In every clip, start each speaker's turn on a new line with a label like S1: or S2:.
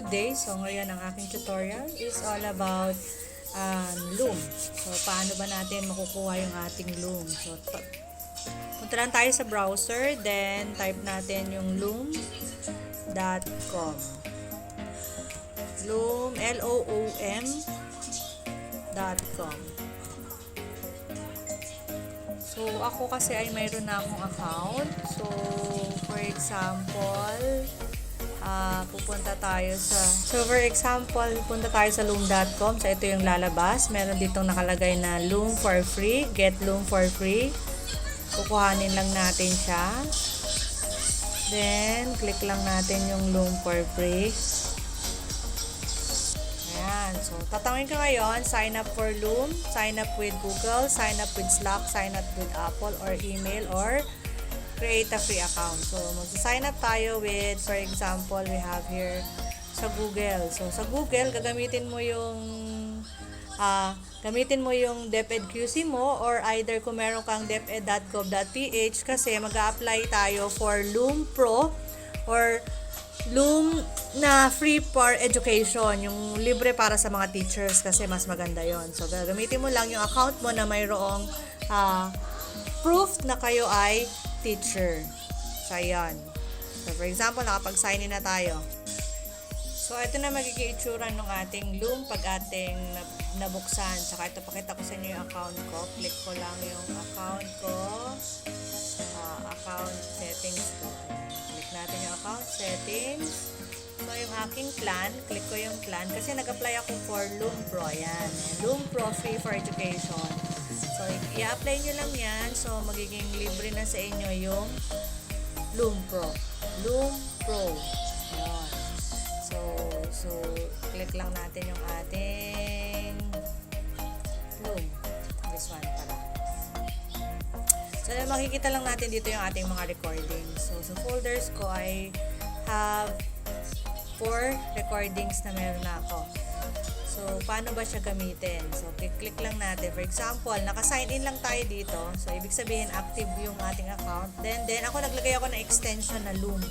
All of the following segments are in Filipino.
S1: today. So ngayon ang aking tutorial is all about Loom. So paano ba natin makukuha yung ating Loom? So punta lang tayo sa browser, then type natin yung loom.com. Loom, Loom.com. So, ako kasi ay mayroon na akong account. So, for example, punta tayo sa loom.com. So, ito yung lalabas. Meron ditong nakalagay na Loom for free. Get Loom for free. Kukuhanin lang natin siya. Then, click lang natin yung Loom for free. So, tatawin ka ngayon, sign up for Loom, sign up with Google, sign up with Slack, sign up with Apple or email, or create a free account. So, magsa-sign up tayo with, for example, we have here sa Google. So, sa Google, gagamitin mo yung DepEdQC mo, or either kung meron kang deped.gov.ph, kasi mag-a-apply tayo for Loom Pro or Loom na free for education, yung libre para sa mga teachers, kasi mas maganda yon. So, gagamitin mo lang yung account mo na mayroong proof na kayo ay teacher. So, ayan. So, for example, nakapag-sign in na tayo. So, ito na magiging itsura ng ating Loom pag ating nabuksan. Saka ito, pakita ko sa inyo yung account ko. Click ko lang yung account ko. Account settings ko. Click natin yung account settings. So, yung aking plan, click ko yung plan kasi nag-apply ako for Loom Pro. Ayan. Loom Pro free for education. So, i-apply nyo lang yan. So, magiging libre na sa inyo yung Loom Pro. Loom Pro. Ayan. So, click lang natin yung ating Loom. This one pala. So, makikita lang natin dito yung ating mga recordings. So, sa folders ko I have 4 recordings na meron na ako. So, paano ba siya gamitin? So, click lang natin. For example, naka-sign in lang tayo dito. So, ibig sabihin, active yung ating account. Then ako naglagay ako ng extension na Loom.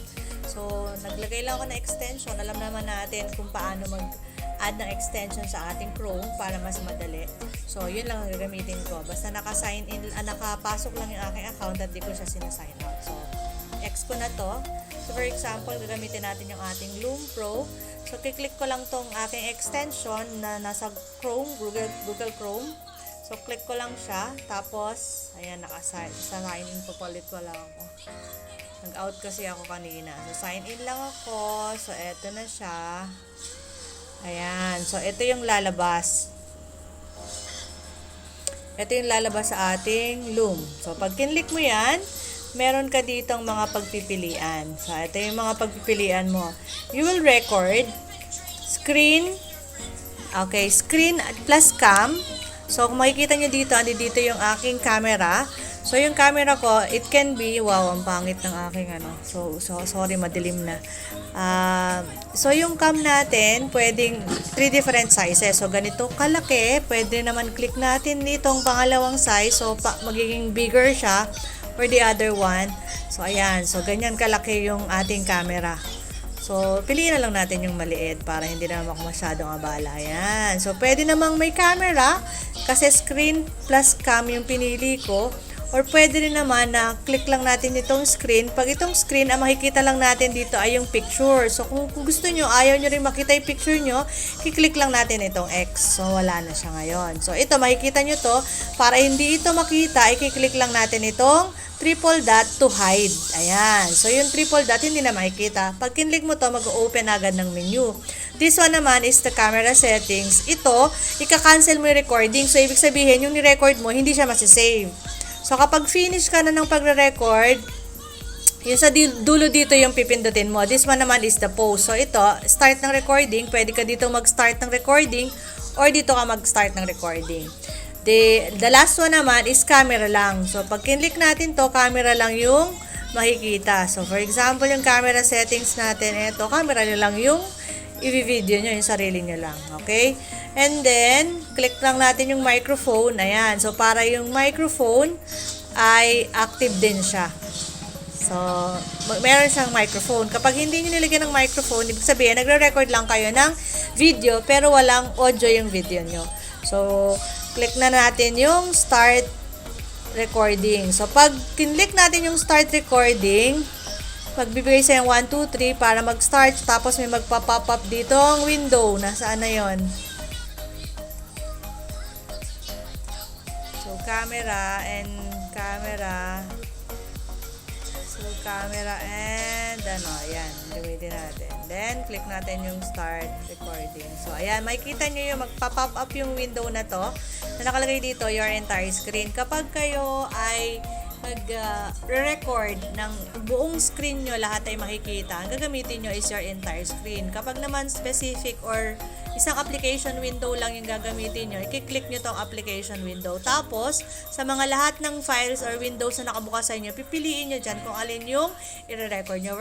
S1: So, naglagay lang ako ng extension. Alam naman natin kung paano mag-add ng extension sa ating Chrome para mas madali. So, yun lang ang gagamitin ko. Basta naka-sign in, nakapasok lang yung aking account at di ko siya sinasign out. So, X ko na to. So, for example, gagamitin natin yung ating Loom Pro. So, kiklik ko lang tong aking extension na nasa Chrome, Google Chrome. So, click ko lang siya. Tapos, ayan, naka-sign in po ulit ko lang ako. Nag-out kasi ako kanina. So, sign in lang ako. So, eto na siya. Ayan. So, ito yung lalabas. Ito yung lalabas sa ating Loom. So, pag kinlik mo yan, meron ka ditong mga pagpipilian. So, ito yung mga pagpipilian mo. You will record screen. Okay, screen plus cam. So, kung makikita nyo dito, dito yung aking camera. So, yung camera ko, it can be, wow, ang pangit ng aking So sorry, madilim na. So, yung cam natin, pwedeng 3 different sizes. So, ganito kalaki, pwede naman click natin nitong pangalawang size. So, magiging bigger siya or the other one. So, ayan. So, ganyan kalaki yung ating camera. So, piliin na lang natin yung maliit para hindi naman ako masyadong abala. Ayan. So, pwede namang may camera kasi screen plus cam yung pinili ko. Or pwede rin naman na click lang natin itong screen. Pag itong screen, ang makikita lang natin dito ay yung picture. So, kung gusto nyo, ayaw nyo rin makita yung picture nyo, kiklik lang natin itong X. So, wala na siya ngayon. So, ito, makikita nyo to. Para hindi ito makita, ikiklik lang natin itong triple dot to hide. Ayan. So, yung triple dot, hindi na makikita. Pag kinlik mo to, mag-open agad ng menu. This one naman is the camera settings. Ito, ika-cancel mo yung recording. So, ibig sabihin, yung ni-record mo, hindi siya masisave. So, kapag finish ka na ng pagre-record, yung sa dulo dito yung pipindutin mo. This one naman is the pause. So, ito, start ng recording. Pwede ka dito mag-start ng recording or dito ka mag-start ng recording. The last one naman is camera lang. So, pag kinlik natin to, camera lang yung makikita. So, for example, yung camera settings natin, ito, camera lang yung i-video nyo, yung sarili nyo lang. Okay? And then, click lang natin yung microphone. Ayan. So, para yung microphone ay active din siya. So, meron siyang microphone. Kapag hindi nyo nilagyan ng microphone, ibig sabihin, nagre-record lang kayo ng video, pero walang audio yung video nyo. So, click na natin yung start recording. So, pag kinlik natin yung start recording, magbibigay sa'yo 1, 2, 3 para mag-start. Tapos may magpa-pop up dito ang window. Nasaan na yon? So, camera and camera. So, camera and ayan. Gamitin natin. Then, click natin yung start recording. So, ayan. Makikita nyo yung magpa-pop up yung window na to na nakalagay dito, your entire screen. Kapag kayo ay mag-record ng buong screen nyo, lahat ay makikita. Ang gagamitin nyo is your entire screen. Kapag naman specific or isang application window lang yung gagamitin nyo, i-click nyo tong application window. Tapos, sa mga lahat ng files or windows na nakabukas sa inyo, pipiliin nyo dyan kung alin yung i-record nyo.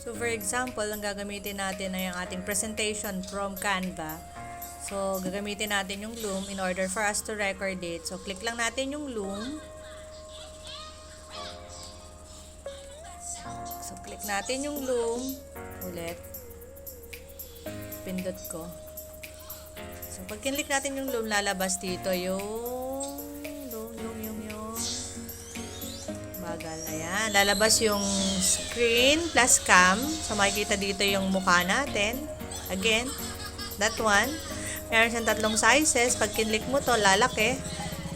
S1: For example, ang gagamitin natin ay ang ating presentation from Canva. So, gagamitin natin yung Loom in order for us to record it. So, click lang natin yung Loom. So, click natin yung Loom. Ulit. Pindot ko. So, pag kinlik natin yung Loom, lalabas dito yung bagal. Ayan. Lalabas yung screen plus cam. So, makikita dito yung mukha natin. Again, that one. Meron siyang 3 sizes. Pag kinlik mo to, lalaki.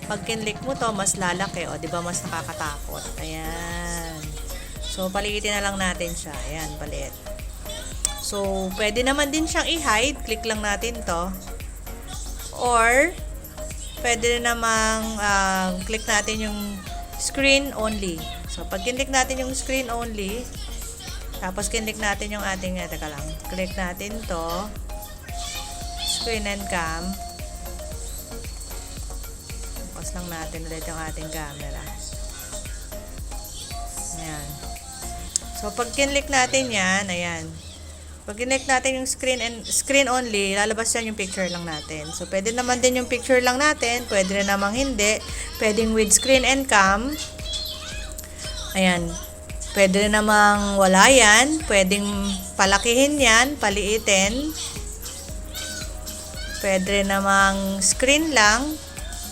S1: Pag kinlik mo to, mas lalaki. O, di ba mas nakakatakot? Ayan. So, paliitin na lang natin siya. Ayan, palit. So, pwede naman din siyang i-hide. Click lang natin to. Or, pwede namang click natin yung screen only. So, pag kinlik natin yung screen only, tapos kinlik natin yung ating, teka lang, click natin to. Screen and cam. Focus lang natin ulit yung ating camera. Ayan. So, pag kinlik natin yan, ayan. Pag kinlik natin yung screen only, lalabas yan yung picture lang natin. So, pwede naman din yung picture lang natin. Pwede rin namang hindi. Pwedeng with screen and cam. Ayan. Pwede rin namang wala yan. Pwedeng palakihin yan, paliitin. Pwede rin namang screen lang,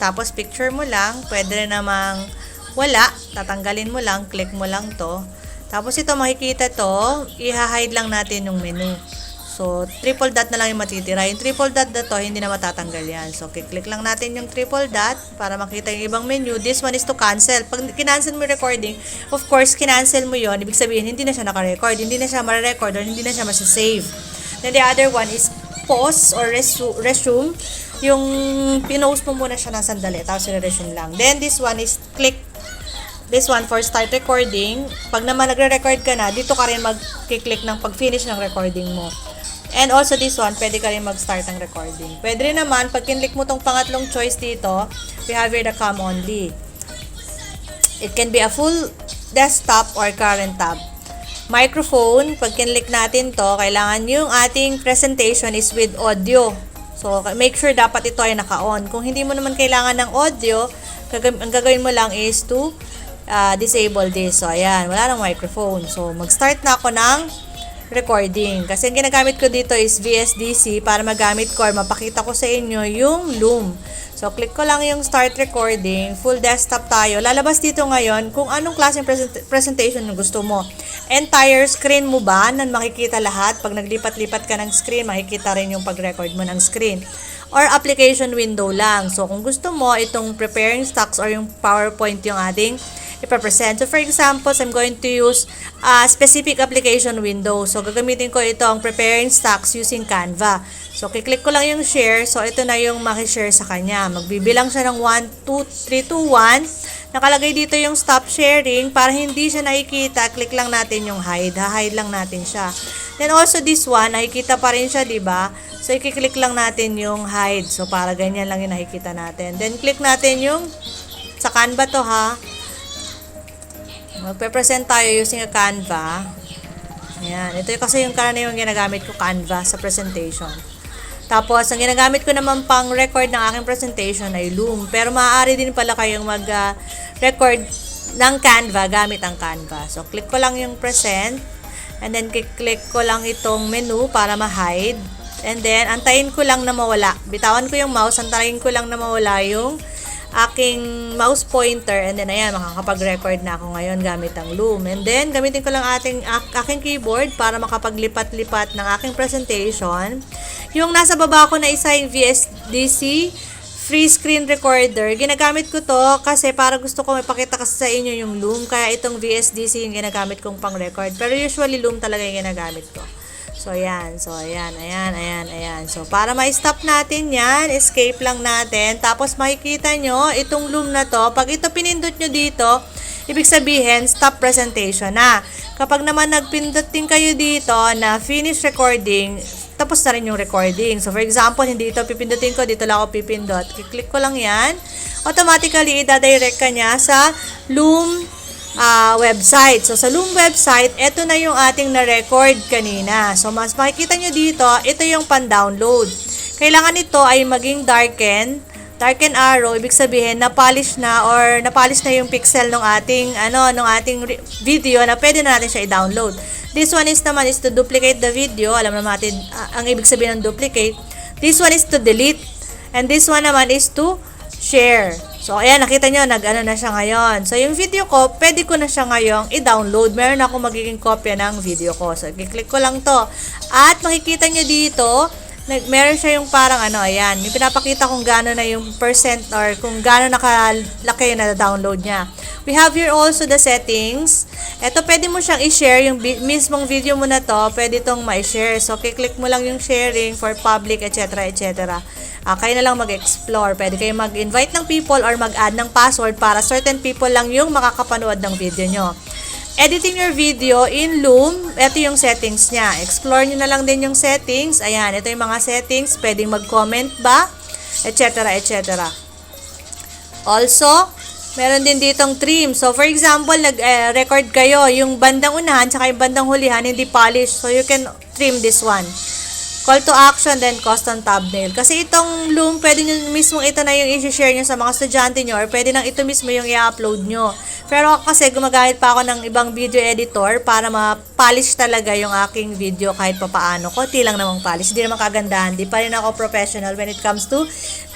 S1: tapos picture mo lang. Pwede rin namang wala, tatanggalin mo lang, click mo lang to. Tapos ito, makikita to, i-hide lang natin yung menu. So, triple dot na lang yung matitira. Yung triple dot na to, hindi na matatanggal yan. So, click lang natin yung triple dot para makita yung ibang menu. This one is to cancel. Pag kinancel mo yung recording, of course, kinancel mo yon. Ibig sabihin, hindi na siya naka-record, hindi na siya ma-record, or hindi na siya masasave. Then the other one is pause or resume. Yung pinost mo muna siya ng sandali, tapos i-resume lang. Then this one is click this one for start recording. Pag naman nagre-record ka na, dito ka rin mag-click ng pag-finish ng recording mo. And also this one, pwede ka rin mag-start ng recording. Pwede rin naman, pag kinlik mo tong pangatlong choice dito, we have here the cam only. It can be a full desktop or current tab. Microphone, pag kinlik natin to, kailangan yung ating presentation is with audio. So, make sure dapat ito ay naka-on. Kung hindi mo naman kailangan ng audio, ang gagawin mo lang is to disable this. So, ayan, wala nang microphone. So, mag-start na ako ng recording. Kasi ang ginagamit ko dito is VSDC para magamit ko or mapakita ko sa inyo yung Loom. So, click ko lang yung start recording. Full desktop tayo. Lalabas dito ngayon kung anong klaseng presentation yung gusto mo. Entire screen mo ba na makikita lahat? Pag naglipat-lipat ka ng screen, makikita rin yung pag-record mo ng screen. Or application window lang. So, kung gusto mo, itong preparing stocks or yung PowerPoint yung ating ipapresent. So, for example, I'm going to use a specific application window. So, gagamitin ko itong preparing stocks using Canva. So, kiklik ko lang yung share. So, ito na yung makishare sa kanya. Magbibilang siya ng 1, 2, 3, 2, 1. Nakalagay dito yung stop sharing. Para hindi siya nakikita, click lang natin yung hide. Ha-hide lang natin siya. Then also this one, nakikita pa rin siya, diba? So, i-click lang natin yung hide. So, para ganyan lang yung nakikita natin. Then, click natin yung sa Canva to, ha. Magpe-present tayo using a Canva. Ayan. Ito kasi yung karaniwang ginagamit ko, Canva, sa presentation. Tapos, ang ginagamit ko naman pang record ng aking presentation ay Loom. Pero maaari din pala kayong mag-record ng Canva gamit ang Canva. So, click ko lang yung present. And then, click ko lang itong menu para ma-hide. And then, antayin ko lang na mawala. Bitawan ko yung mouse, antayin ko lang na mawala yung aking mouse pointer. And then, ayan, makakapag-record na ako ngayon gamit ang Loom. And then, gamitin ko lang aking keyboard para makapaglipat-lipat ng aking presentation. Yung nasa baba ko na isa yung VSDC free screen recorder. Ginagamit ko to kasi para gusto ko mapakita kasi sa inyo yung Loom. Kaya itong VSDC yung ginagamit kong pang-record. Pero usually Loom talaga yung ginagamit ko. So, ayan. So, ayan. So, para ma-stop natin yan, escape lang natin. Tapos, makikita nyo, itong Loom na to, pag ito pinindot nyo dito, ibig sabihin, stop presentation na. Kapag naman nagpindot din kayo dito na finish recording, tapos na rin yung recording. So, for example, hindi ito pipindutin ko, dito lang ako pipindot. I-click ko lang yan. Automatically, ida-direct ka niya sa Loom website. So, sa Loom website, ito na yung ating na-record kanina. So, mas makikita nyo dito, ito yung pan-download. Kailangan ito ay maging darken arrow, ibig sabihin na-polish na or na-polish na yung pixel ng ating video na pwede na natin siya i-download. This one is naman is to duplicate the video. Alam naman natin ang ibig sabihin ng duplicate. This one is to delete. And this one naman is to share. So, ayan, nakita nyo, nag-ano na siya ngayon. So, yung video ko, pwede ko na siya ngayong i-download. Meron ako magiging kopya ng video ko. So, i-click ko lang to. At makikita nyo dito, meron siya yung parang ayan. Yung pinapakita kung gano'n na yung percent or kung gano'n nakalaki na download niya. We have here also the settings. Ito, pwede mo siyang i-share. Yung mismong video mo na to, pwede itong ma-share. So, click mo lang yung sharing for public, etc. Kayo na lang mag-explore. Pwede kayo mag-invite ng people or mag-add ng password para certain people lang yung makakapanood ng video nyo. Editing your video in Loom, ito yung settings niya. Explore nyo na lang din yung settings. Ayan, ito yung mga settings. Pwedeng mag-comment ba, etc. Also, meron din ditong trim. So, for example, nag-record kayo, yung bandang unahan, tsaka yung bandang hulihan, hindi polished. So, you can trim this one. Call to action, then custom thumbnail. Kasi itong Loom, pwede nyo mismo ito na yung i-share nyo sa mga estudyante nyo or pwede nang ito mismo yung i-upload nyo. Pero kasi gumagamit pa ako ng ibang video editor para ma-polish talaga yung aking video kahit papaano. Konti lang namang polish. Hindi naman kagandahan. Di pa rin ako professional when it comes to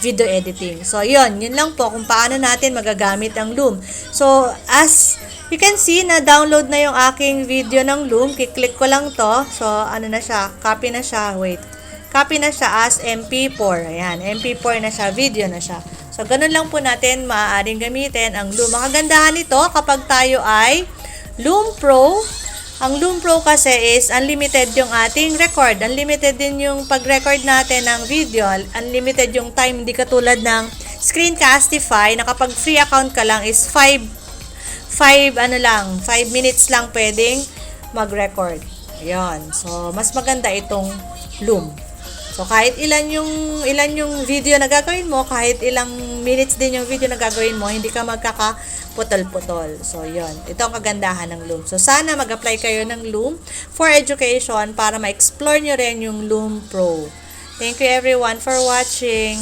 S1: video editing. So, yun lang po kung paano natin magagamit ang Loom. So, as you can see, na-download na yung aking video ng Loom. Kiklik ko lang to. So, na siya? Copy na siya. Wait. Copy na siya as MP4. Ayan. MP4 na siya. Video na siya. So, ganun lang po natin maaaring gamitin ang Loom. Makagandahan nito kapag tayo ay Loom Pro. Ang Loom Pro kasi is unlimited yung ating record. Unlimited din yung pag-record natin ng video. Unlimited yung time. Hindi katulad ng Screencastify na kapag free account ka lang is 5 minutes lang pwedeng mag-record. Ayan. So, mas maganda itong Loom. So, kahit ilan yung video na gagawin mo, kahit ilang minutes din yung video na gagawin mo, hindi ka magkakaputol-putol. So, yun. Ito ang kagandahan ng Loom. So, sana mag-apply kayo ng Loom for education para ma-explore nyo rin yung Loom Pro. Thank you everyone for watching.